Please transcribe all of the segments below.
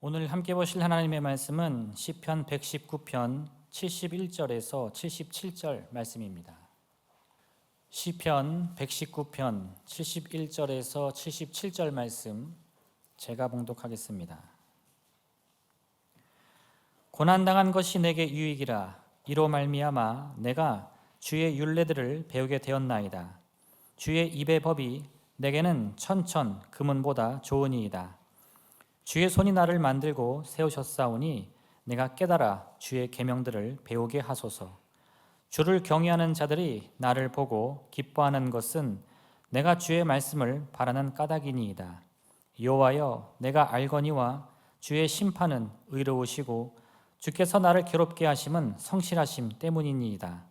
오늘 함께 보실 하나님의 말씀은 시편 119편 71절에서 77절 말씀입니다. 시편 119편 71절에서 77절 말씀 제가 봉독하겠습니다. 고난당한 것이 내게 유익이라. 이로 말미암아 내가 주의 율례들을 배우게 되었나이다. 주의 입의 법이 내게는 천천 금은보다 좋으니이다. 주의 손이 나를 만들고 세우셨사오니 내가 깨달아 주의 계명들을 배우게 하소서. 주를 경외하는 자들이 나를 보고 기뻐하는 것은 내가 주의 말씀을 바라는 까닭이니이다. 여호와여, 내가 알거니와 주의 심판은 의로우시고 주께서 나를 괴롭게 하심은 성실하심 때문이니이다.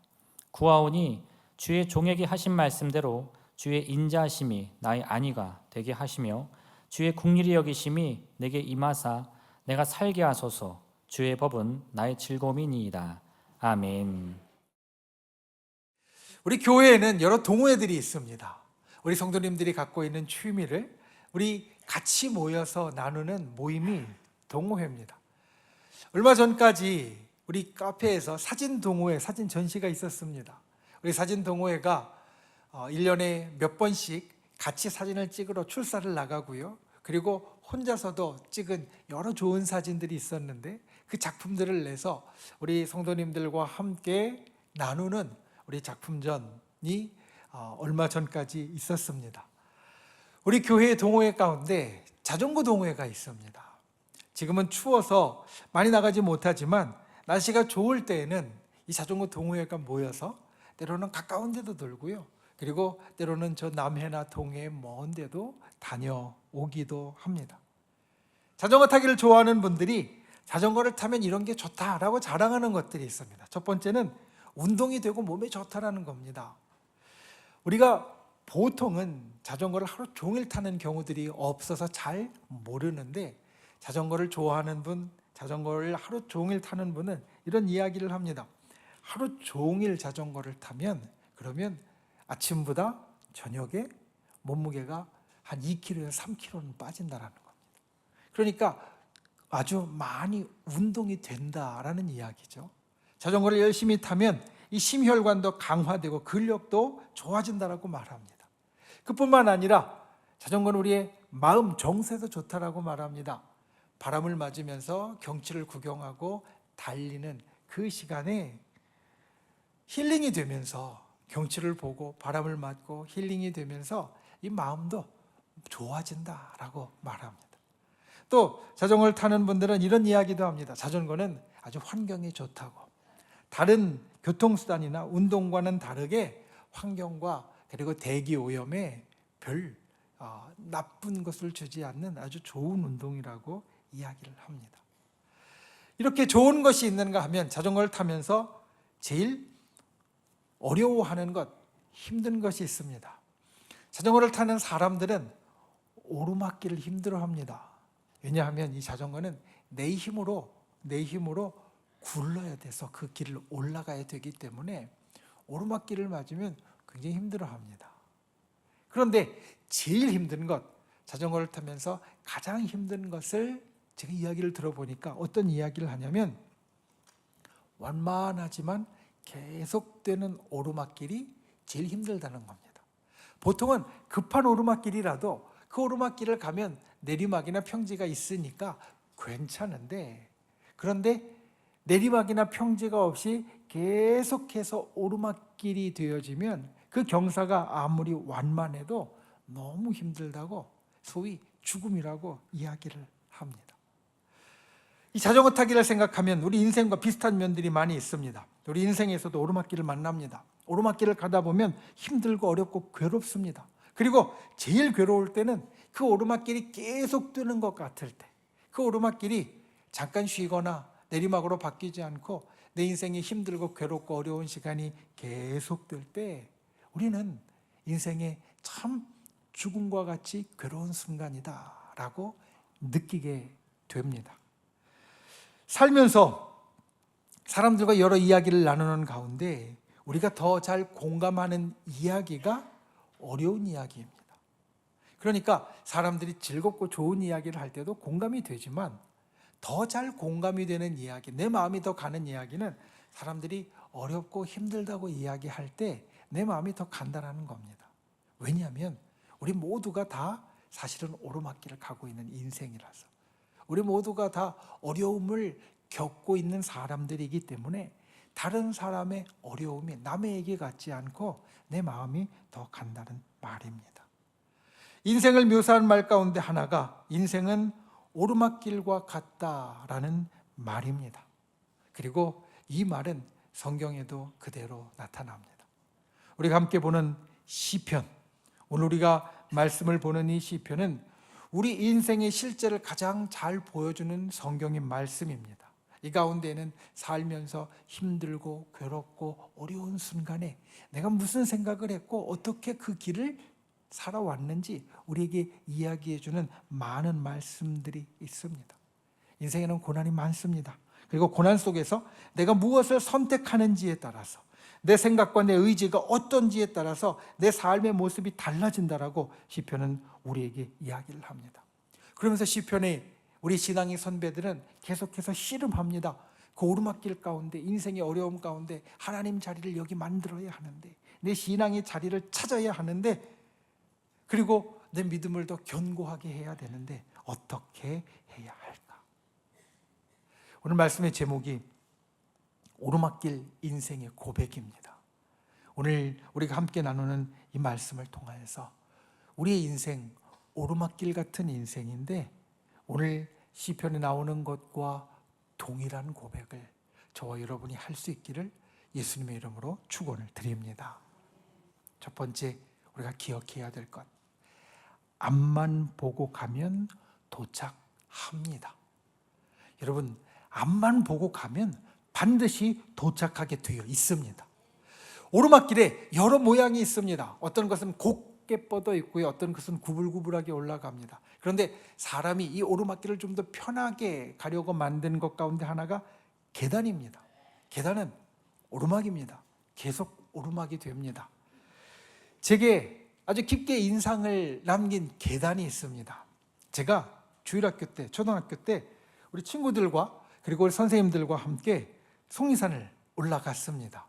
구하오니 주의 종에게 하신 말씀대로 주의 인자하심이 나의 안위가 되게 하시며 주의 긍휼히 여기심이 내게 임하사 내가 살게 하소서. 주의 법은 나의 즐거움이니이다. 아멘. 우리 교회에는 여러 동호회들이 있습니다. 우리 성도님들이 갖고 있는 취미를 우리 같이 모여서 나누는 모임이 동호회입니다. 얼마 전까지 우리 카페에서 사진 동호회, 사진 전시가 있었습니다. 우리 사진 동호회가 1년에 몇 번씩 같이 사진을 찍으러 출사를 나가고요. 그리고 혼자서도 찍은 여러 좋은 사진들이 있었는데 그 작품들을 내서 우리 성도님들과 함께 나누는 우리 작품전이 얼마 전까지 있었습니다. 우리 교회 동호회 가운데 자전거 동호회가 있습니다. 지금은 추워서 많이 나가지 못하지만 날씨가 좋을 때에는 이 자전거 동호회가 모여서 때로는 가까운 데도 돌고요. 그리고 때로는 저 남해나 동해 먼 데도 다녀오기도 합니다. 자전거 타기를 좋아하는 분들이 자전거를 타면 이런 게 좋다라고 자랑하는 것들이 있습니다. 첫 번째는 운동이 되고 몸에 좋다라는 겁니다. 우리가 보통은 자전거를 하루 종일 타는 경우들이 없어서 잘 모르는데 자전거를 좋아하는 분, 자전거를 하루 종일 타는 분은 이런 이야기를 합니다. 하루 종일 자전거를 타면 그러면 아침보다 저녁에 몸무게가 한 2kg에서 3kg는 빠진다라는 겁니다. 그러니까 아주 많이 운동이 된다라는 이야기죠. 자전거를 열심히 타면 이 심혈관도 강화되고 근력도 좋아진다라고 말합니다. 그뿐만 아니라 자전거는 우리의 마음 정세도 좋다라고 말합니다. 바람을 맞으면서 경치를 구경하고 달리는 그 시간에 힐링이 되면서 경치를 보고 바람을 맞고 힐링이 되면서 이 마음도 좋아진다라고 말합니다. 또 자전거를 타는 분들은 이런 이야기도 합니다. 자전거는 아주 환경이 좋다고. 다른 교통수단이나 운동과는 다르게 환경과 그리고 대기 오염에 별 나쁜 것을 주지 않는 아주 좋은 운동이라고 이야기를 합니다. 이렇게 좋은 것이 있는가 하면 자전거를 타면서 제일 어려워하는 것, 힘든 것이 있습니다. 자전거를 타는 사람들은 오르막길을 힘들어합니다. 왜냐하면 이 자전거는 내 힘으로 굴러야 돼서 그 길을 올라가야 되기 때문에 오르막길을 맞으면 굉장히 힘들어합니다. 그런데 제일 힘든 것, 자전거를 타면서 가장 힘든 것을 제가 이야기를 들어보니까 어떤 이야기를 하냐면 완만하지만 계속되는 오르막길이 제일 힘들다는 겁니다. 보통은 급한 오르막길이라도 그 오르막길을 가면 내리막이나 평지가 있으니까 괜찮은데, 그런데 내리막이나 평지가 없이 계속해서 오르막길이 되어지면 그 경사가 아무리 완만해도 너무 힘들다고 소위 죽음이라고 이야기를 합니다. 이 자전거 타기를 생각하면 우리 인생과 비슷한 면들이 많이 있습니다. 우리 인생에서도 오르막길을 만납니다. 오르막길을 가다 보면 힘들고 어렵고 괴롭습니다. 그리고 제일 괴로울 때는 그 오르막길이 계속되는 것 같을 때, 그 오르막길이 잠깐 쉬거나 내리막으로 바뀌지 않고 내 인생이 힘들고 괴롭고 어려운 시간이 계속될 때 우리는 인생에 참 죽음과 같이 괴로운 순간이다라고 느끼게 됩니다. 살면서 사람들과 여러 이야기를 나누는 가운데 우리가 더 잘 공감하는 이야기가 어려운 이야기입니다. 그러니까 사람들이 즐겁고 좋은 이야기를 할 때도 공감이 되지만 더 잘 공감이 되는 이야기, 내 마음이 더 가는 이야기는 사람들이 어렵고 힘들다고 이야기할 때 내 마음이 더 간다라는 겁니다. 왜냐하면 우리 모두가 다 사실은 오르막길을 가고 있는 인생이라서, 우리 모두가 다 어려움을 겪고 있는 사람들이기 때문에 다른 사람의 어려움이 남의 얘기 같지 않고 내 마음이 더 간다는 말입니다. 인생을 묘사한 말 가운데 하나가 인생은 오르막길과 같다라는 말입니다. 그리고 이 말은 성경에도 그대로 나타납니다. 우리가 함께 보는 시편, 오늘 우리가 말씀을 보는 이 시편은 우리 인생의 실제를 가장 잘 보여주는 성경의 말씀입니다. 이 가운데는 살면서 힘들고 괴롭고 어려운 순간에 내가 무슨 생각을 했고 어떻게 그 길을 살아왔는지 우리에게 이야기해주는 많은 말씀들이 있습니다. 인생에는 고난이 많습니다. 그리고 고난 속에서 내가 무엇을 선택하는지에 따라서, 내 생각과 내 의지가 어떤지에 따라서 내 삶의 모습이 달라진다라고 시편은 우리에게 이야기를 합니다. 그러면서 시편에 우리 신앙의 선배들은 계속해서 씨름합니다. 그 오르막길 가운데, 인생의 어려움 가운데 하나님 자리를 여기 만들어야 하는데, 내 신앙의 자리를 찾아야 하는데, 그리고 내 믿음을 더 견고하게 해야 되는데 어떻게 해야 할까? 오늘 말씀의 제목이 오르막길 인생의 고백입니다. 오늘 우리가 함께 나누는 이 말씀을 통하여서 우리의 인생, 오르막길 같은 인생인데 오늘 시편에 나오는 것과 동일한 고백을 저와 여러분이 할 수 있기를 예수님의 이름으로 축원을 드립니다. 첫 번째, 우리가 기억해야 될 것, 앞만 보고 가면 도착합니다. 여러분, 앞만 보고 가면 반드시 도착하게 되어 있습니다. 오르막길에 여러 모양이 있습니다. 어떤 것은 곱게 뻗어 있고요, 어떤 것은 구불구불하게 올라갑니다. 그런데 사람이 이 오르막길을 좀 더 편하게 가려고 만든 것 가운데 하나가 계단입니다. 계단은 오르막입니다. 계속 오르막이 됩니다. 제게 아주 깊게 인상을 남긴 계단이 있습니다. 제가 주일학교 때, 초등학교 때 우리 친구들과 그리고 우리 선생님들과 함께 속리산을 올라갔습니다.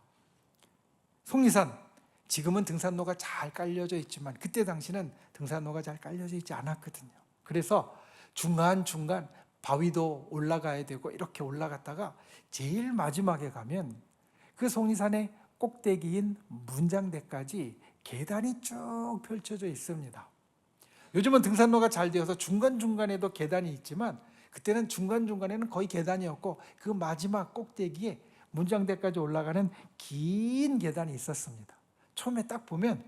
속리산, 지금은 등산로가 잘 깔려져 있지만 그때 당시는 등산로가 잘 깔려져 있지 않았거든요. 그래서 중간중간 바위도 올라가야 되고 이렇게 올라갔다가 제일 마지막에 가면 그 속리산의 꼭대기인 문장대까지 계단이 쭉 펼쳐져 있습니다. 요즘은 등산로가 잘 되어서 중간중간에도 계단이 있지만 그때는 중간중간에는 거의 계단이었고 그 마지막 꼭대기에 문장대까지 올라가는 긴 계단이 있었습니다. 처음에 딱 보면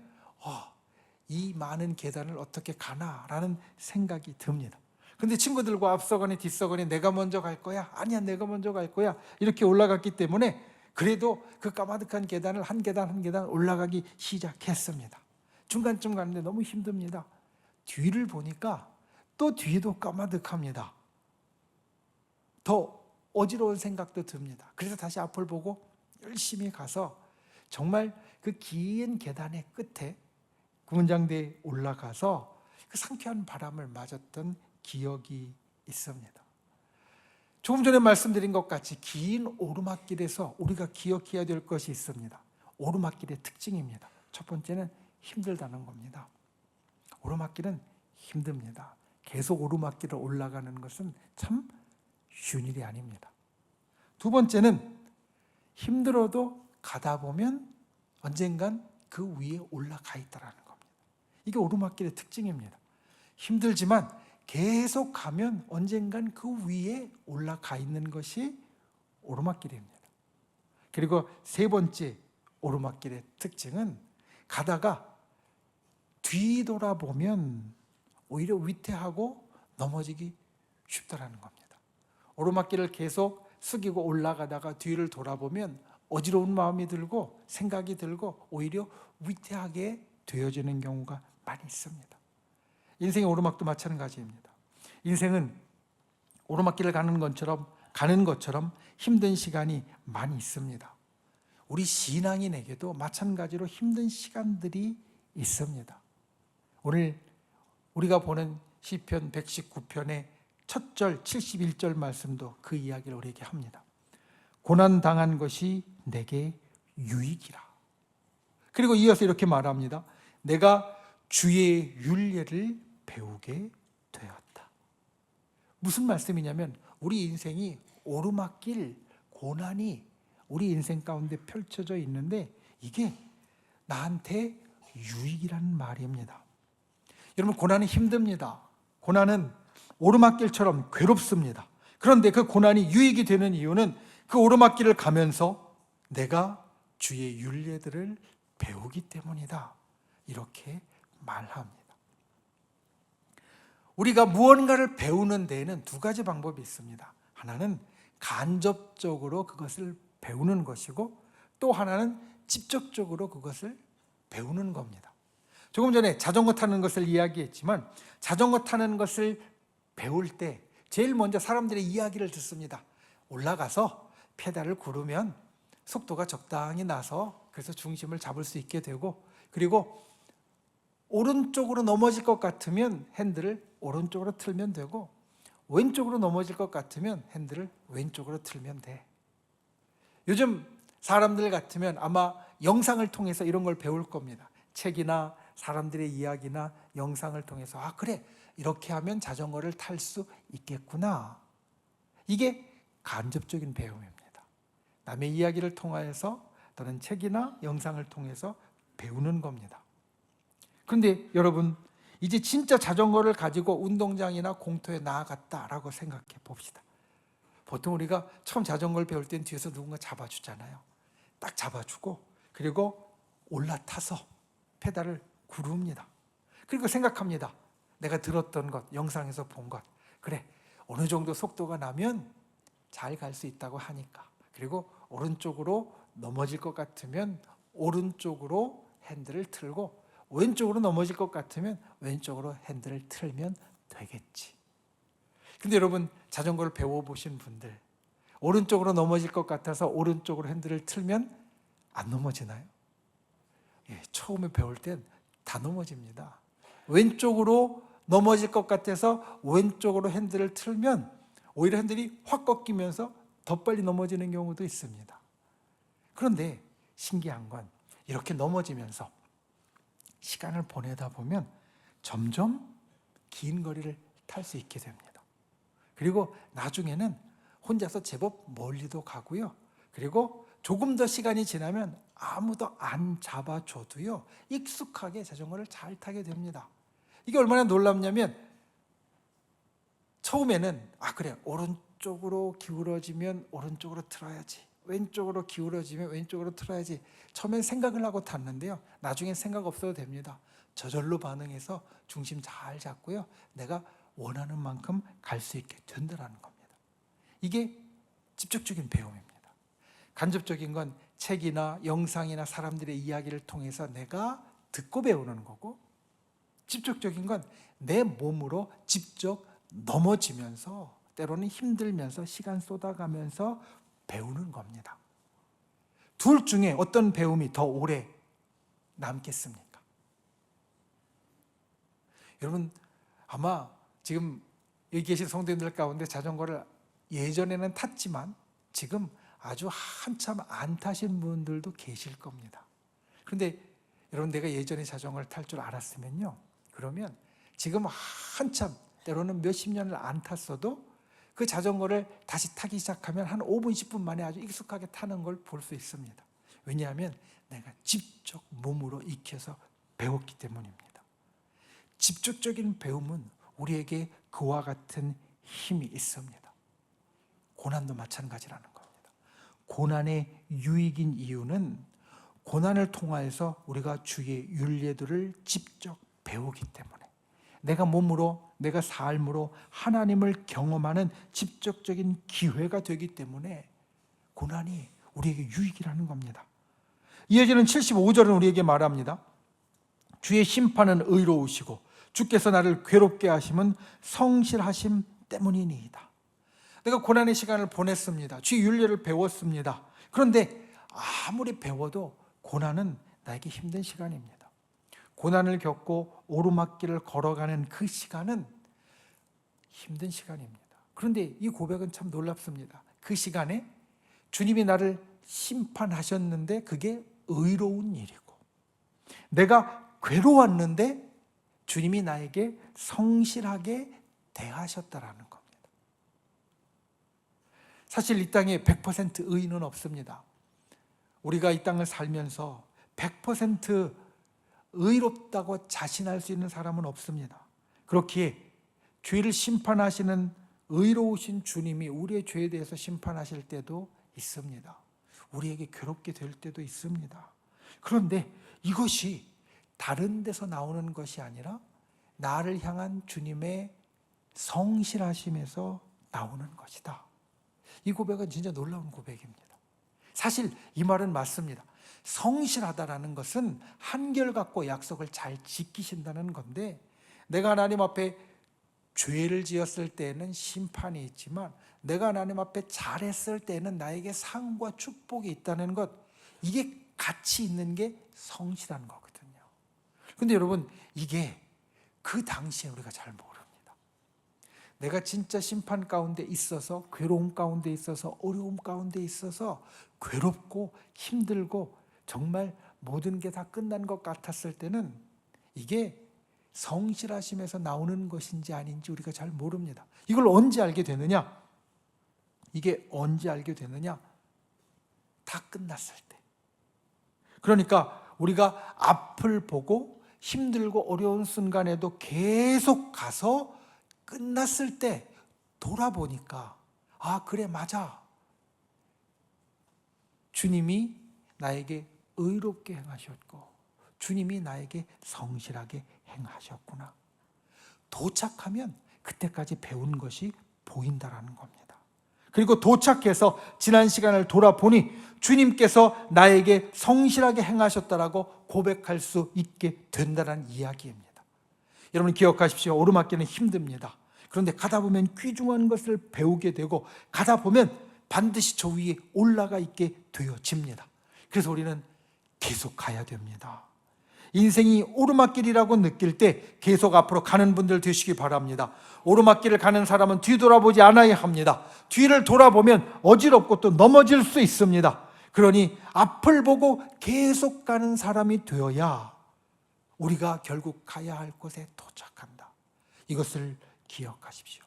이 많은 계단을 어떻게 가나라는 생각이 듭니다. 근데 친구들과 앞서거니 뒤서거니 내가 먼저 갈 거야, 아니야 내가 먼저 갈 거야, 이렇게 올라갔기 때문에 그래도 그 까마득한 계단을 한 계단 한 계단 올라가기 시작했습니다. 중간쯤 가는데 너무 힘듭니다. 뒤를 보니까 또 뒤도 까마득합니다. 더 어지러운 생각도 듭니다. 그래서 다시 앞을 보고 열심히 가서 정말 그 긴 계단의 끝에 구문장대에 올라가서 그 상쾌한 바람을 맞았던 기억이 있습니다. 조금 전에 말씀드린 것 같이 긴 오르막길에서 우리가 기억해야 될 것이 있습니다. 오르막길의 특징입니다. 첫 번째는 힘들다는 겁니다. 오르막길은 힘듭니다. 계속 오르막길을 올라가는 것은 참 쉬운 일이 아닙니다. 두 번째는 힘들어도 가다 보면 언젠간 그 위에 올라가 있다는 겁니다. 이게 오르막길의 특징입니다. 힘들지만 계속 가면 언젠간 그 위에 올라가 있는 것이 오르막길입니다. 그리고 세 번째 오르막길의 특징은 가다가 뒤돌아보면 오히려 위태하고 넘어지기 쉽다라는 겁니다. 오르막길을 계속 숙이고 올라가다가 뒤를 돌아보면 어지러운 마음이 들고 생각이 들고 오히려 위태하게 되어지는 경우가 많이 있습니다. 인생의 오르막도 마찬가지입니다. 인생은 오르막길을 가는 것처럼 힘든 시간이 많이 있습니다. 우리 신앙인에게도 마찬가지로 힘든 시간들이 있습니다. 오늘 우리가 보는 시편 119편의 첫 절 71절 말씀도 그 이야기를 우리에게 합니다. 고난당한 것이 내게 유익이라. 그리고 이어서 이렇게 말합니다. 내가 주의 율례를 배우게 되었다. 무슨 말씀이냐면 우리 인생이 오르막길, 고난이 우리 인생 가운데 펼쳐져 있는데 이게 나한테 유익이라는 말입니다. 여러분, 고난이 힘듭니다. 고난은 오르막길처럼 괴롭습니다. 그런데 그 고난이 유익이 되는 이유는 그 오르막길을 가면서 내가 주의 율례들을 배우기 때문이다. 이렇게 말합니다. 우리가 무언가를 배우는 데에는 두 가지 방법이 있습니다. 하나는 간접적으로 그것을 배우는 것이고 또 하나는 직접적으로 그것을 배우는 겁니다. 조금 전에 자전거 타는 것을 이야기했지만 자전거 타는 것을 배울 때 제일 먼저 사람들의 이야기를 듣습니다. 올라가서 페달을 구르면 속도가 적당히 나서 그래서 중심을 잡을 수 있게 되고, 그리고 오른쪽으로 넘어질 것 같으면 핸들을 오른쪽으로 틀면 되고 왼쪽으로 넘어질 것 같으면 핸들을 왼쪽으로 틀면 돼. 요즘 사람들 같으면 아마 영상을 통해서 이런 걸 배울 겁니다. 책이나 사람들의 이야기나 영상을 통해서 그래, 이렇게 하면 자전거를 탈 수 있겠구나. 이게 간접적인 배움입니다. 남의 이야기를 통해서 또는 책이나 영상을 통해서 배우는 겁니다. 그런데 여러분, 이제 진짜 자전거를 가지고 운동장이나 공터에 나아갔다라고 생각해 봅시다. 보통 우리가 처음 자전거를 배울 땐 뒤에서 누군가 잡아주잖아요. 딱 잡아주고 그리고 올라타서 페달을 구릅니다. 그리고 생각합니다. 내가 들었던 것, 영상에서 본 것, 그래, 어느 정도 속도가 나면 잘 갈 수 있다고 하니까, 그리고 오른쪽으로 넘어질 것 같으면 오른쪽으로 핸들을 틀고 왼쪽으로 넘어질 것 같으면 왼쪽으로 핸들을 틀면 되겠지. 근데 여러분, 자전거를 배워보신 분들, 오른쪽으로 넘어질 것 같아서 오른쪽으로 핸들을 틀면 안 넘어지나요? 처음에 배울 땐 다 넘어집니다. 왼쪽으로 넘어질 것 같아서 왼쪽으로 핸들을 틀면 오히려 핸들이 확 꺾이면서 더 빨리 넘어지는 경우도 있습니다. 그런데 신기한 건 이렇게 넘어지면서 시간을 보내다 보면 점점 긴 거리를 탈 수 있게 됩니다. 그리고 나중에는 혼자서 제법 멀리도 가고요. 그리고 조금 더 시간이 지나면 아무도 안 잡아줘도요, 익숙하게 자전거를 잘 타게 됩니다. 이게 얼마나 놀랍냐면 처음에는 그래, 오른쪽으로 기울어지면 오른쪽으로 틀어야지, 왼쪽으로 기울어지면 왼쪽으로 틀어야지. 처음엔 생각을 하고 탔는데요, 나중엔 생각 없어도 됩니다. 저절로 반응해서 중심 잘 잡고요, 내가 원하는 만큼 갈 수 있게 된다는 겁니다. 이게 직접적인 배움입니다. 간접적인 건 책이나 영상이나 사람들의 이야기를 통해서 내가 듣고 배우는 거고, 직접적인 건 내 몸으로 직접 넘어지면서 때로는 힘들면서 시간 쏟아가면서 배우는 겁니다. 둘 중에 어떤 배움이 더 오래 남겠습니까? 여러분, 아마 지금 여기 계신 성도님들 가운데 자전거를 예전에는 탔지만 지금 아주 한참 안 타신 분들도 계실 겁니다. 그런데 여러분, 내가 예전에 자전거를 탈 줄 알았으면요, 그러면 지금 한참 때로는 몇십 년을 안 탔어도 그 자전거를 다시 타기 시작하면 한 5분, 10분 만에 아주 익숙하게 타는 걸 볼 수 있습니다. 왜냐하면 내가 직접 몸으로 익혀서 배웠기 때문입니다. 직접적인 배움은 우리에게 그와 같은 힘이 있습니다. 고난도 마찬가지라는 겁니다. 고난의 유익인 이유는 고난을 통하여서 우리가 주의 율례들을 직접 배우기 때문에, 내가 몸으로, 내가 삶으로 하나님을 경험하는 직접적인 기회가 되기 때문에 고난이 우리에게 유익이라는 겁니다. 이어지는 75절은 우리에게 말합니다. 주의 심판은 의로우시고 주께서 나를 괴롭게 하심은 성실하심 때문이니이다. 내가 고난의 시간을 보냈습니다. 주의 율례를 배웠습니다. 그런데 아무리 배워도 고난은 나에게 힘든 시간입니다. 고난을 겪고 오르막길을 걸어가는 그 시간은 힘든 시간입니다. 그런데 이 고백은 참 놀랍습니다. 그 시간에 주님이 나를 심판하셨는데 그게 의로운 일이고, 내가 괴로웠는데 주님이 나에게 성실하게 대하셨다라는 겁니다. 사실 이 땅에 100% 의인은 없습니다. 우리가 이 땅을 살면서 100% 의롭다고 자신할 수 있는 사람은 없습니다. 그렇기에 죄를 심판하시는 의로우신 주님이 우리의 죄에 대해서 심판하실 때도 있습니다. 우리에게 괴롭게 될 때도 있습니다. 그런데 이것이 다른 데서 나오는 것이 아니라 나를 향한 주님의 성실하심에서 나오는 것이다. 이 고백은 진짜 놀라운 고백입니다. 사실 이 말은 맞습니다. 성실하다라는 것은 한결같고 약속을 잘 지키신다는 건데, 내가 하나님 앞에 죄를 지었을 때에는 심판이 있지만 내가 하나님 앞에 잘했을 때는 나에게 상과 축복이 있다는 것, 이게 같이 있는 게 성실한 거거든요. 근데 여러분, 이게 그 당시에 우리가 잘 모릅니다. 내가 진짜 심판 가운데 있어서, 괴로움 가운데 있어서, 어려움 가운데 있어서 괴롭고 힘들고 정말 모든 게 다 끝난 것 같았을 때는 이게 성실하심에서 나오는 것인지 아닌지 우리가 잘 모릅니다. 이걸 언제 알게 되느냐? 이게 언제 알게 되느냐? 다 끝났을 때. 그러니까 우리가 앞을 보고 힘들고 어려운 순간에도 계속 가서 끝났을 때 돌아보니까, 아, 그래, 맞아. 주님이 나에게 의롭게 행하셨고 주님이 나에게 성실하게 행하셨구나. 도착하면 그때까지 배운 것이 보인다라는 겁니다. 그리고 도착해서 지난 시간을 돌아보니 주님께서 나에게 성실하게 행하셨다라고 고백할 수 있게 된다는 이야기입니다. 여러분 기억하십시오. 오르막길은 힘듭니다. 그런데 가다 보면 귀중한 것을 배우게 되고, 가다 보면 반드시 저 위에 올라가 있게 되어집니다. 그래서 우리는 계속 가야 됩니다. 인생이 오르막길이라고 느낄 때 계속 앞으로 가는 분들 되시기 바랍니다. 오르막길을 가는 사람은 뒤돌아보지 않아야 합니다. 뒤를 돌아보면 어지럽고 또 넘어질 수 있습니다. 그러니 앞을 보고 계속 가는 사람이 되어야 우리가 결국 가야 할 곳에 도착한다. 이것을 기억하십시오.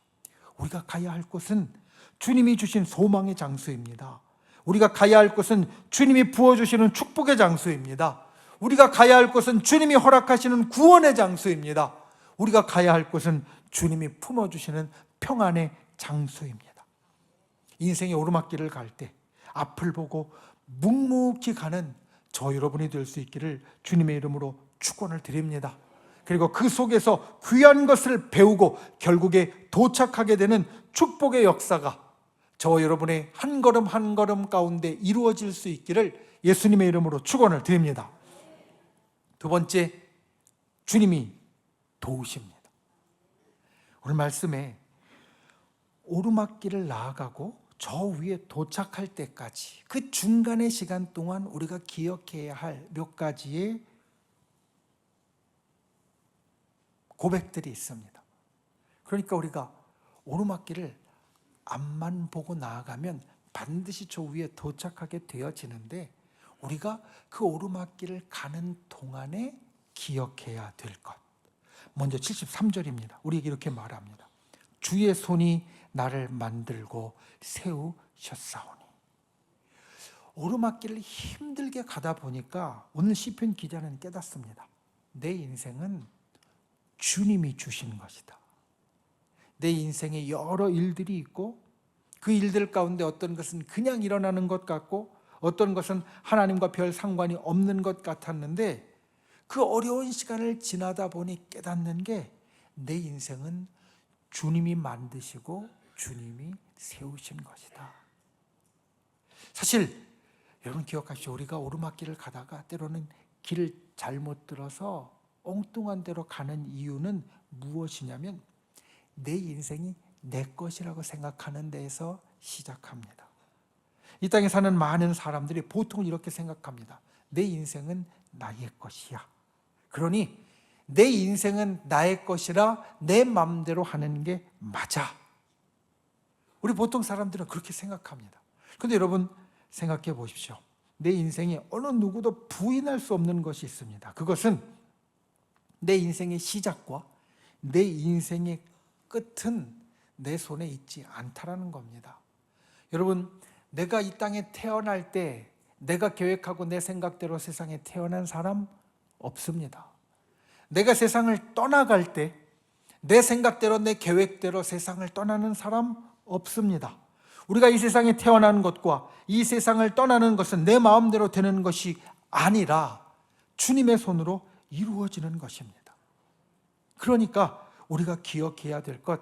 우리가 가야 할 곳은 주님이 주신 소망의 장소입니다. 우리가 가야 할 곳은 주님이 부어주시는 축복의 장소입니다. 우리가 가야 할 곳은 주님이 허락하시는 구원의 장소입니다. 우리가 가야 할 곳은 주님이 품어주시는 평안의 장소입니다. 인생의 오르막길을 갈 때 앞을 보고 묵묵히 가는 저 여러분이 될 수 있기를 주님의 이름으로 축원을 드립니다. 그리고 그 속에서 귀한 것을 배우고 결국에 도착하게 되는 축복의 역사가 저 여러분의 한 걸음 한 걸음 가운데 이루어질 수 있기를 예수님의 이름으로 축원을 드립니다. 두 번째, 주님이 도우십니다. 오늘 말씀에 오르막길을 나아가고 저 위에 도착할 때까지 그 중간의 시간 동안 우리가 기억해야 할 몇 가지의 고백들이 있습니다. 그러니까 우리가 오르막길을 앞만 보고 나아가면 반드시 저 위에 도착하게 되어지는데, 우리가 그 오르막길을 가는 동안에 기억해야 될 것. 먼저 73절입니다. 우리에게 이렇게 말합니다. 주의 손이 나를 만들고 세우셨사오니. 오르막길을 힘들게 가다 보니까 오늘 시편 기자는 깨닫습니다. 내 인생은 주님이 주신 것이다. 내 인생에 여러 일들이 있고 그 일들 가운데 어떤 것은 그냥 일어나는 것 같고 어떤 것은 하나님과 별 상관이 없는 것 같았는데, 그 어려운 시간을 지나다 보니 깨닫는 게 내 인생은 주님이 만드시고 주님이 세우신 것이다. 사실 여러분 기억하십시오. 우리가 오르막길을 가다가 때로는 길을 잘못 들어서 엉뚱한 데로 가는 이유는 무엇이냐면 내 인생이 내 것이라고 생각하는 데에서 시작합니다. 이 땅에 사는 많은 사람들이 보통 이렇게 생각합니다. 내 인생은 나의 것이야. 그러니 내 인생은 나의 것이라 내 마음대로 하는 게 맞아. 우리 보통 사람들은 그렇게 생각합니다. 그런데 여러분 생각해 보십시오. 내 인생에 어느 누구도 부인할 수 없는 것이 있습니다. 그것은 내 인생의 시작과 내 인생의 끝은 내 손에 있지 않다라는 겁니다. 여러분, 내가 이 땅에 태어날 때 내가 계획하고 내 생각대로 세상에 태어난 사람 없습니다. 내가 세상을 떠나갈 때 내 생각대로 내 계획대로 세상을 떠나는 사람 없습니다. 우리가 이 세상에 태어난 것과 이 세상을 떠나는 것은 내 마음대로 되는 것이 아니라 주님의 손으로 이루어지는 것입니다. 그러니까 우리가 기억해야 될 것,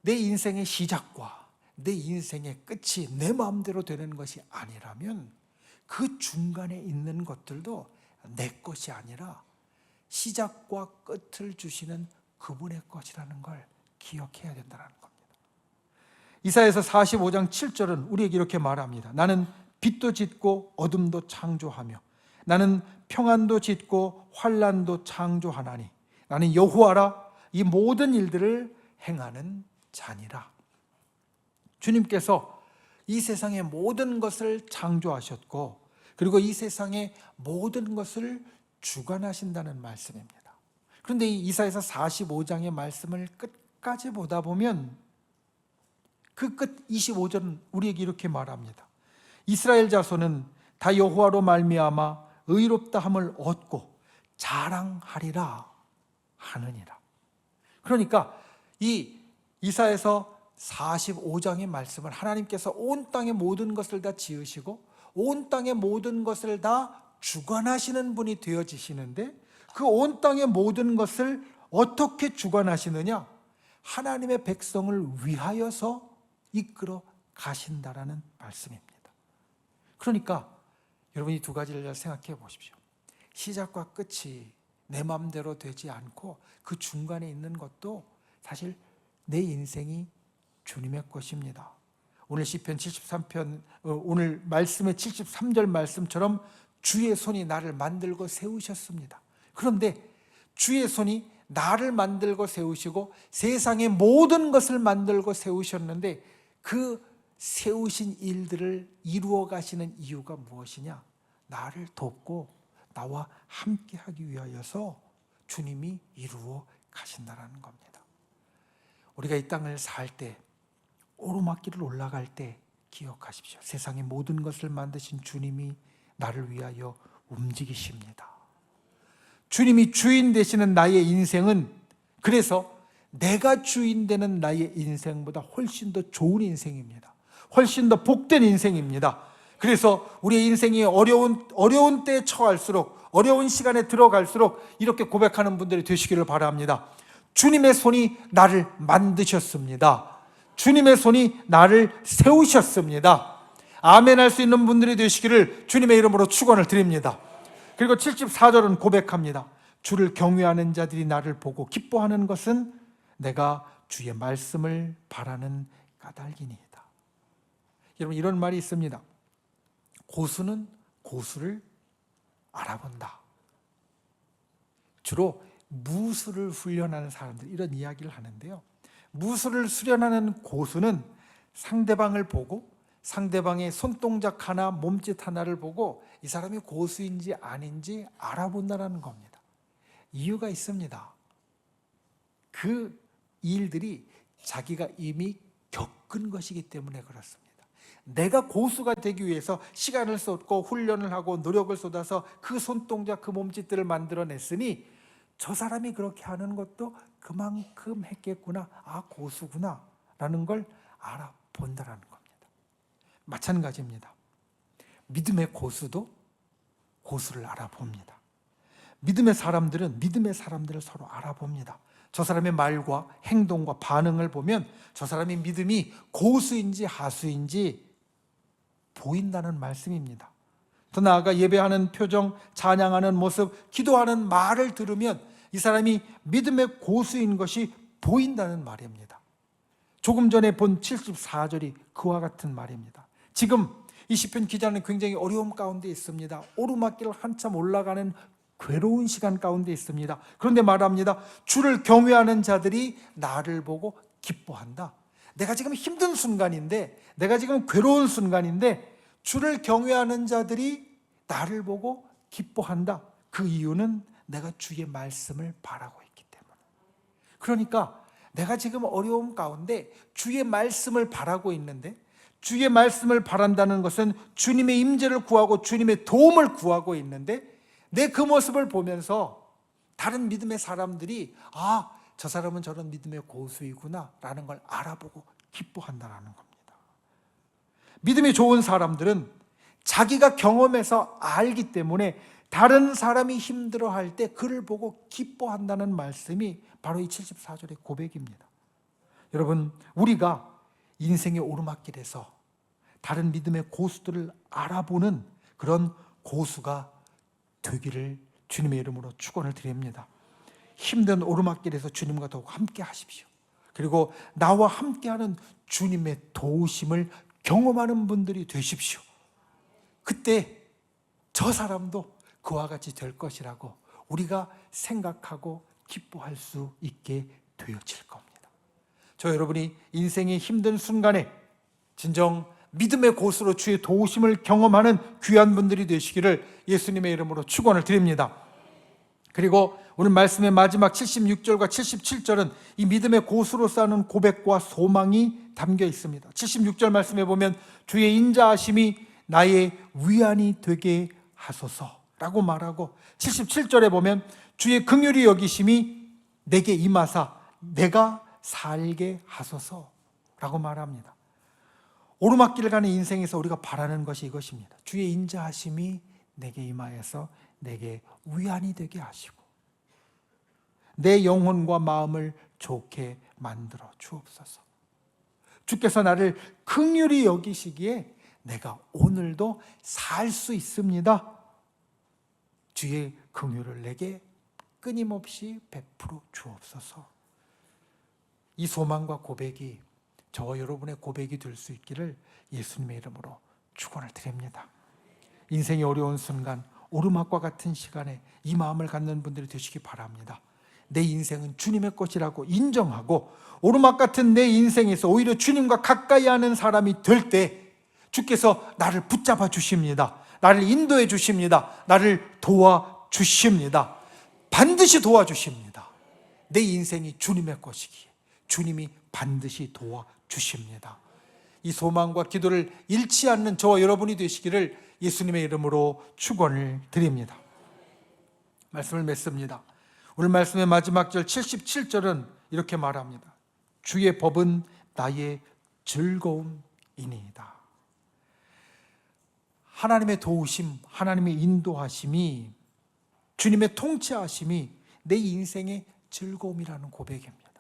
내 인생의 시작과 내 인생의 끝이 내 마음대로 되는 것이 아니라면 그 중간에 있는 것들도 내 것이 아니라 시작과 끝을 주시는 그분의 것이라는 걸 기억해야 된다는 겁니다. 이사야서 45장 7절은 우리에게 이렇게 말합니다. 나는 빛도 짓고 어둠도 창조하며 나는 평안도 짓고 환난도 창조하나니 나는 여호와라 이 모든 일들을 행하는 자니라. 주님께서 이 세상의 모든 것을 창조하셨고 그리고 이 세상의 모든 것을 주관하신다는 말씀입니다. 그런데 이 이사야서 45장의 말씀을 끝까지 보다 보면 그 끝 25절은 우리에게 이렇게 말합니다. 이스라엘 자손은 다 여호와로 말미암아 의롭다함을 얻고 자랑하리라 하느니라. 그러니까 이 이사야서 45장의 말씀을 하나님께서 온 땅의 모든 것을 다 지으시고 온 땅의 모든 것을 다 주관하시는 분이 되어지시는데 그 온 땅의 모든 것을 어떻게 주관하시느냐? 하나님의 백성을 위하여서 이끌어 가신다라는 말씀입니다. 그러니까 여러분이 두 가지를 잘 생각해 보십시오. 시작과 끝이 내 마음대로 되지 않고 그 중간에 있는 것도 사실 내 인생이 주님의 것입니다. 오늘 시편 73편 오늘 말씀의 73절 말씀처럼 주의 손이 나를 만들고 세우셨습니다. 그런데 주의 손이 나를 만들고 세우시고 세상의 모든 것을 만들고 세우셨는데 그 세우신 일들을 이루어 가시는 이유가 무엇이냐? 나를 돕고 나와 함께 하기 위하여서 주님이 이루어 가신다는 겁니다. 우리가 이 땅을 살 때 오르막길을 올라갈 때 기억하십시오. 세상의 모든 것을 만드신 주님이 나를 위하여 움직이십니다. 주님이 주인 되시는 나의 인생은 그래서 내가 주인 되는 나의 인생보다 훨씬 더 좋은 인생입니다. 훨씬 더 복된 인생입니다. 그래서 우리의 인생이 어려운 때에 처할수록 어려운 시간에 들어갈수록 이렇게 고백하는 분들이 되시기를 바랍니다. 주님의 손이 나를 만드셨습니다. 주님의 손이 나를 세우셨습니다. 아멘 할 수 있는 분들이 되시기를 주님의 이름으로 축원을 드립니다. 그리고 74절은 고백합니다. 주를 경외하는 자들이 나를 보고 기뻐하는 것은 내가 주의 말씀을 바라는 까닭이니이다. 여러분 이런 말이 있습니다. 고수는 고수를 알아본다. 주로 무술을 훈련하는 사람들 이런 이야기를 하는데요. 무술을 수련하는 고수는 상대방을 보고 상대방의 손동작 하나 몸짓 하나를 보고 이 사람이 고수인지 아닌지 알아본다는 겁니다. 이유가 있습니다. 그 일들이 자기가 이미 겪은 것이기 때문에 그렇습니다. 내가 고수가 되기 위해서 시간을 쏟고 훈련을 하고 노력을 쏟아서 그 손동작 그 몸짓들을 만들어냈으니 저 사람이 그렇게 하는 것도 그만큼 했겠구나, 아 고수구나 라는 걸 알아본다는 겁니다. 마찬가지입니다. 믿음의 고수도 고수를 알아봅니다. 믿음의 사람들은 믿음의 사람들을 서로 알아봅니다. 저 사람의 말과 행동과 반응을 보면 저 사람의 믿음이 고수인지 하수인지 보인다는 말씀입니다. 더 나아가 예배하는 표정, 찬양하는 모습, 기도하는 말을 들으면 이 사람이 믿음의 고수인 것이 보인다는 말입니다. 조금 전에 본 74절이 그와 같은 말입니다. 지금 이 시편 기자는 굉장히 어려움 가운데 있습니다. 오르막길을 한참 올라가는 괴로운 시간 가운데 있습니다. 그런데 말합니다. 주를 경외하는 자들이 나를 보고 기뻐한다. 내가 지금 힘든 순간인데, 내가 지금 괴로운 순간인데 주를 경외하는 자들이 나를 보고 기뻐한다. 그 이유는 내가 주의 말씀을 바라고 있기 때문에. 그러니까 내가 지금 어려움 가운데 주의 말씀을 바라고 있는데, 주의 말씀을 바란다는 것은 주님의 임재를 구하고 주님의 도움을 구하고 있는데, 내 그 모습을 보면서 다른 믿음의 사람들이 저 사람은 저런 믿음의 고수이구나 라는 걸 알아보고 기뻐한다는 겁니다. 믿음이 좋은 사람들은 자기가 경험해서 알기 때문에 다른 사람이 힘들어할 때 그를 보고 기뻐한다는 말씀이 바로 이 74절의 고백입니다. 여러분, 우리가 인생의 오르막길에서 다른 믿음의 고수들을 알아보는 그런 고수가 되기를 주님의 이름으로 축원을 드립니다. 힘든 오르막길에서 주님과 더욱 함께 하십시오. 그리고 나와 함께하는 주님의 도우심을 경험하는 분들이 되십시오. 그때 저 사람도 그와 같이 될 것이라고 우리가 생각하고 기뻐할 수 있게 되어질 겁니다. 저 여러분이 인생의 힘든 순간에 진정 믿음의 고수로 주의 도우심을 경험하는 귀한 분들이 되시기를 예수님의 이름으로 축원을 드립니다. 그리고 오늘 말씀의 마지막 76절과 77절은 이 믿음의 고수로서 하는 고백과 소망이 담겨 있습니다. 76절 말씀에 보면 주의 인자하심이 나의 위안이 되게 하소서라고 말하고, 77절에 보면 주의 긍휼히 여기심이 내게 임하사 내가 살게 하소서라고 말합니다. 오르막길을 가는 인생에서 우리가 바라는 것이 이것입니다. 주의 인자하심이 내게 임하여서 내게 위안이 되게 하시고 내 영혼과 마음을 좋게 만들어 주옵소서. 주께서 나를 긍휼히 여기시기에 내가 오늘도 살 수 있습니다. 주의 긍휼을 내게 끊임없이 베풀어 주옵소서. 이 소망과 고백이 저와 여러분의 고백이 될 수 있기를 예수님의 이름으로 축원을 드립니다. 인생의 어려운 순간, 오르막과 같은 시간에 이 마음을 갖는 분들이 되시기 바랍니다. 내 인생은 주님의 것이라고 인정하고 오르막 같은 내 인생에서 오히려 주님과 가까이 하는 사람이 될 때 주께서 나를 붙잡아 주십니다. 나를 인도해 주십니다. 나를 도와주십니다. 반드시 도와주십니다. 내 인생이 주님의 것이기에 주님이 반드시 도와주십니다. 이 소망과 기도를 잃지 않는 저와 여러분이 되시기를 예수님의 이름으로 축원을 드립니다. 말씀을 맺습니다. 오늘 말씀의 마지막 절 77절은 이렇게 말합니다. 주의 법은 나의 즐거움이니이다. 하나님의 도우심, 하나님의 인도하심이, 주님의 통치하심이 내 인생의 즐거움이라는 고백입니다.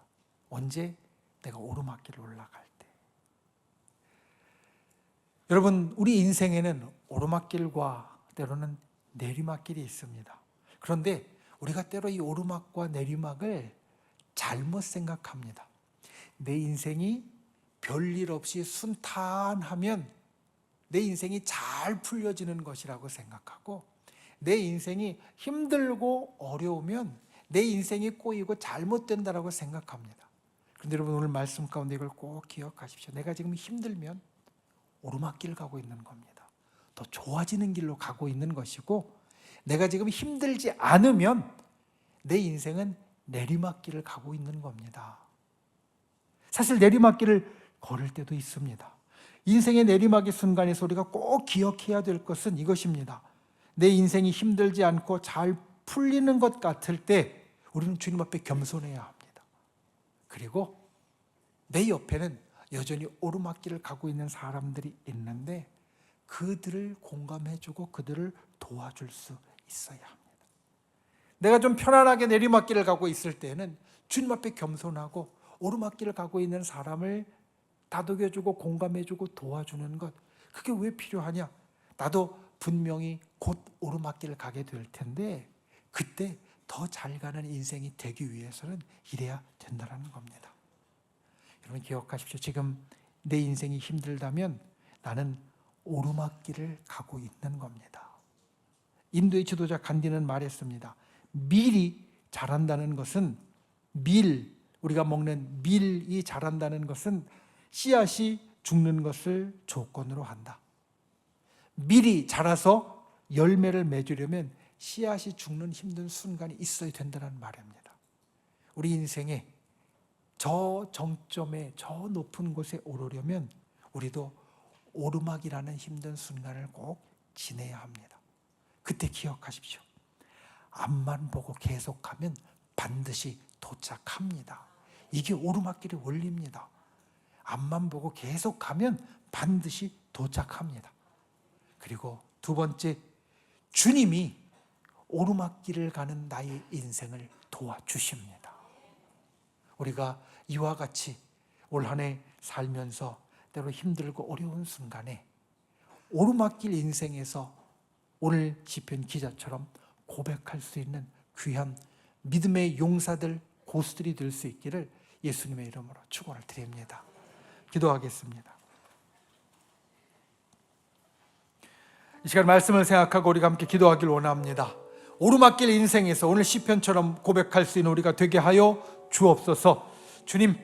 언제? 내가 오르막길을 올라갈 때. 여러분, 우리 인생에는 오르막길과 때로는 내리막길이 있습니다. 그런데 우리가 때로 이 오르막과 내리막을 잘못 생각합니다. 내 인생이 별일 없이 순탄하면 내 인생이 잘 풀려지는 것이라고 생각하고, 내 인생이 힘들고 어려우면 내 인생이 꼬이고 잘못된다라고 생각합니다. 그런데 여러분, 오늘 말씀 가운데 이걸 꼭 기억하십시오. 내가 지금 힘들면 오르막길을 가고 있는 겁니다. 더 좋아지는 길로 가고 있는 것이고, 내가 지금 힘들지 않으면 내 인생은 내리막길을 가고 있는 겁니다. 사실 내리막길을 걸을 때도 있습니다. 인생의 내리막의 순간에서 우리가 꼭 기억해야 될 것은 이것입니다. 내 인생이 힘들지 않고 잘 풀리는 것 같을 때 우리는 주님 앞에 겸손해야 합니다. 그리고 내 옆에는 여전히 오르막길을 가고 있는 사람들이 있는데 그들을 공감해주고 그들을 도와줄 수 있어야 합니다. 내가 좀 편안하게 내리막길을 가고 있을 때는 주님 앞에 겸손하고 오르막길을 가고 있는 사람을 다독여주고 공감해주고 도와주는 것, 그게 왜 필요하냐? 나도 분명히 곧 오르막길을 가게 될 텐데 그때 더 잘 가는 인생이 되기 위해서는 이래야 된다는 겁니다. 여러분 기억하십시오. 지금 내 인생이 힘들다면 나는 오르막길을 가고 있는 겁니다. 인도의 지도자 간디는 말했습니다. 밀이 자란다는 것은 우리가 먹는 밀이 자란다는 것은 씨앗이 죽는 것을 조건으로 한다. 밀이 자라서 열매를 맺으려면 씨앗이 죽는 힘든 순간이 있어야 된다는 말입니다. 우리 인생에 저 정점에 저 높은 곳에 오르려면 우리도 오르막이라는 힘든 순간을 꼭 지내야 합니다. 그때 기억하십시오. 앞만 보고 계속하면 반드시 도착합니다. 이게 오르막길의 원리입니다. 앞만 보고 계속하면 반드시 도착합니다. 그리고 두 번째, 주님이 오르막길을 가는 나의 인생을 도와주십니다. 우리가 이와 같이 올 한 해 살면서 때로 힘들고 어려운 순간에 오르막길 인생에서 오늘 시편 기자처럼 고백할 수 있는 귀한 믿음의 용사들, 고수들이 될 수 있기를 예수님의 이름으로 축원을 드립니다. 기도하겠습니다. 이 시간 말씀을 생각하고 우리가 함께 기도하길 원합니다. 오르막길 인생에서 오늘 시편처럼 고백할 수 있는 우리가 되게 하여 주옵소서. 주님,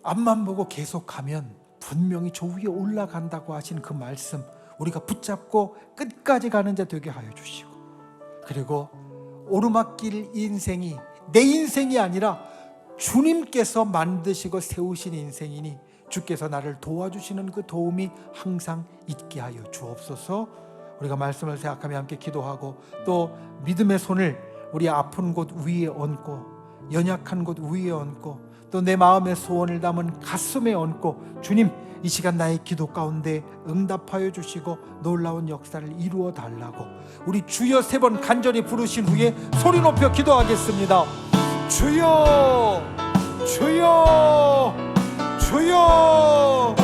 앞만 보고 계속하면 분명히 저 위에 올라간다고 하신 그 말씀 우리가 붙잡고 끝까지 가는 자 되게 하여 주시고, 그리고 오르막길 인생이 내 인생이 아니라 주님께서 만드시고 세우신 인생이니 주께서 나를 도와주시는 그 도움이 항상 있게 하여 주옵소서. 우리가 말씀을 생각하며 함께 기도하고 또 믿음의 손을 우리 아픈 곳 위에 얹고 연약한 곳 위에 얹고 또 내 마음의 소원을 담은 가슴에 얹고 주님, 이 시간 나의 기도 가운데 응답하여 주시고 놀라운 역사를 이루어 달라고 우리 주여 3번 간절히 부르신 후에 소리 높여 기도하겠습니다. 주여, 주여, 주여.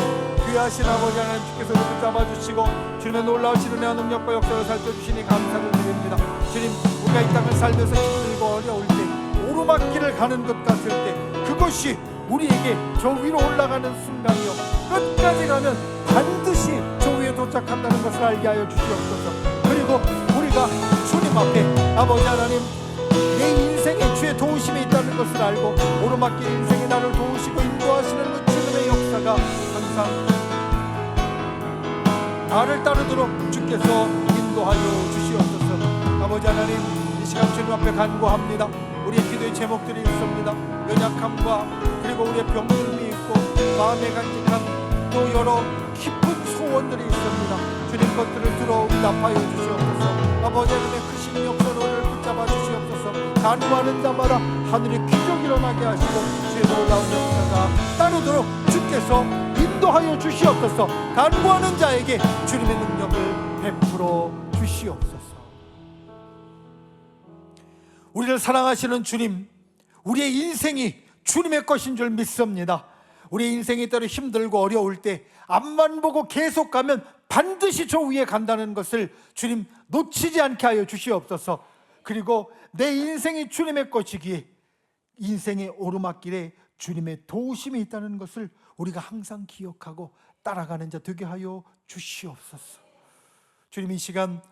귀하신 아버지 하나님, 주께서 우리를 붙잡아주시고 주님의 놀라우신 은혜와 능력과 역사를 살펴주시니 감사를 드립니다. 주님, 우리가 이 땅을 살면서 힘들고 어려울 때, 오르막길을 가는 것 같을 때 그것이 우리에게 저 위로 올라가는 순간이요, 끝까지 가면 반드시 저 위에 도착한다는 것을 알게 하여 주시옵소서. 그리고 우리가 주님 앞에 아버지 하나님, 내 인생에 주의 도우심이 있다는 것을 알고 오르막길 인생에 나를 도우시고 인도하시는 그 주님의 역사가 항상 나를 따르도록 주께서 인도하여 주시옵소서. 아버지 하나님, 이 시간 주님 앞에 간구합니다. 우리의 기도의 제목들이 있습니다. 연약함과 그리고 우리의 병들음이 있고 마음에 간직한 또 여러 깊은 소원들이 있습니다. 주님, 것들을 들어 응답하여 주시옵소서. 아버지 하나님의 크신 역사로 우리를 붙잡아 주시옵소서. 간구하는 자마다 하늘의 기적이 일어나게 하시고 주의 놀라운 역사가 따르도록 주께서 인도하여 주시옵소서. 간구하는 자에게 주님의 능력을 베풀어 주시옵소서. 우리를 사랑하시는 주님, 우리의 인생이 주님의 것인 줄 믿습니다. 우리의 인생이 때로 힘들고 어려울 때 앞만 보고 계속 가면 반드시 저 위에 간다는 것을 주님 놓치지 않게 하여 주시옵소서. 그리고 내 인생이 주님의 것이기에 인생의 오르막길에 주님의 도우심이 있다는 것을 우리가 항상 기억하고 따라가는 자 되게 하여 주시옵소서. 주님, 이 시간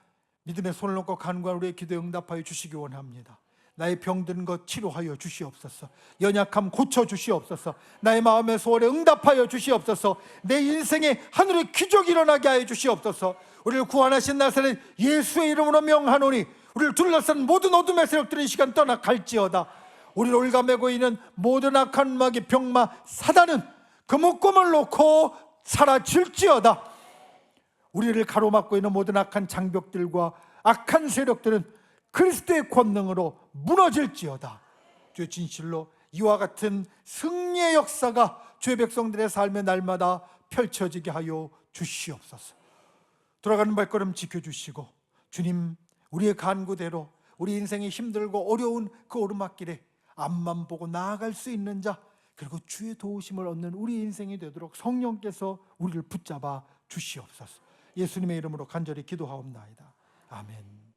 믿음의 손을 놓고 간구한 우리의 기도에 응답하여 주시기 원합니다. 나의 병든 것 치료하여 주시옵소서. 연약함 고쳐 주시옵소서. 나의 마음의 소원에 응답하여 주시옵소서. 내 인생에 하늘의 기적이 일어나게 하여 주시옵소서. 우리를 구원하신 나사렛 예수의 이름으로 명하노니 우리를 둘러싼 모든 어둠의 세력들이 이 시간 떠나갈지어다. 우리를 올가매고 있는 모든 악한 마귀 병마 사단은 그 묶음을 놓고 사라질지어다. 우리를 가로막고 있는 모든 악한 장벽들과 악한 세력들은 그리스도의 권능으로 무너질지어다. 주의 진실로 이와 같은 승리의 역사가 주의 백성들의 삶의 날마다 펼쳐지게 하여 주시옵소서. 돌아가는 발걸음 지켜주시고 주님, 우리의 간구대로 우리 인생이 힘들고 어려운 그 오르막길에 앞만 보고 나아갈 수 있는 자, 그리고 주의 도우심을 얻는 우리 인생이 되도록 성령께서 우리를 붙잡아 주시옵소서. 예수님의 이름으로 간절히 기도하옵나이다. 아멘.